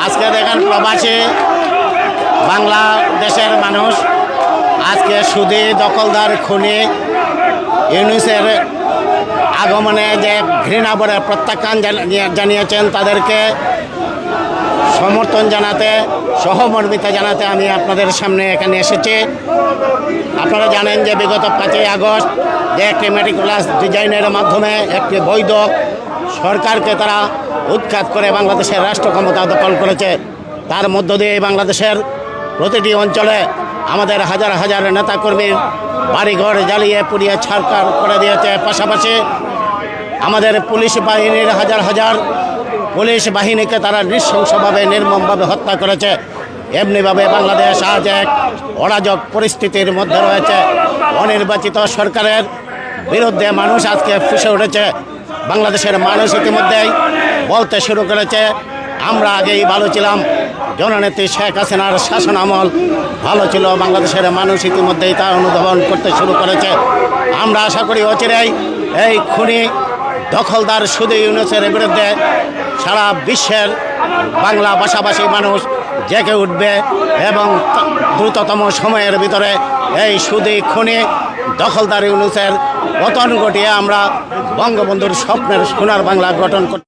আজকে দেখেন প্রবাসী বাংলাদেশের মানুষ আজকে সুদী দখলদার খুনি ইউনূসের আগমনে যে ঘৃণা ভরে প্রত্যাখ্যান জানিয়েছেন, তাদেরকে সমর্থন জানাতে, সহমর্মিতা জানাতে আমি আপনাদের সামনে এখানে এসেছি। আপনারা জানেন যে বিগত 5ই আগস্ট যে একটি মেটিকুলাস ডিজাইনের মাধ্যমে একটি বৈধ সরকারকে তারা উৎখাত করে বাংলাদেশের রাষ্ট্র ক্ষমতা দখল করেছে। তার মধ্য দিয়ে বাংলাদেশের প্রতিটি অঞ্চলে আমাদের হাজার হাজার নেতাকর্মীর বাড়িঘর জ্বালিয়ে পুড়িয়ে ছাড়খার করে দিয়েছে। পাশাপাশি আমাদের পুলিশ বাহিনীর হাজার হাজার পুলিশ বাহিনীকে তারা নৃশংসভাবে নির্মমভাবে হত্যা করেছে। এমনিভাবে বাংলাদেশ আজ এক অরাজক পরিস্থিতির মধ্যে রয়েছে। অনির্বাচিত সরকারের বিরুদ্ধে মানুষ আজকে ফুঁসে উঠেছে। বাংলাদেশের মানুষ ইতিমধ্যেই বলতে শুরু করেছে, আমরা আগেই ভালো ছিলাম, জননেত্রী শেখ হাসিনার শাসন আমল ভালো ছিল। বাংলাদেশের মানুষ ইতিমধ্যেই তা অনুধাবন করতে শুরু করেছে। আমরা আশা করি অচিরেই এই খুনি দখলদার সুদী ইউনূসের বিরুদ্ধে সারা বিশ্বের বাংলা ভাষাভাষী মানুষ জেগে উঠবে এবং দ্রুততম সময়ের ভিতরে এই সুদী খুনি দখলদার ইউনূসের পতন ঘটিয়ে আমরা বঙ্গবন্ধুর স্বপ্নের সোনার বাংলা গঠন করতে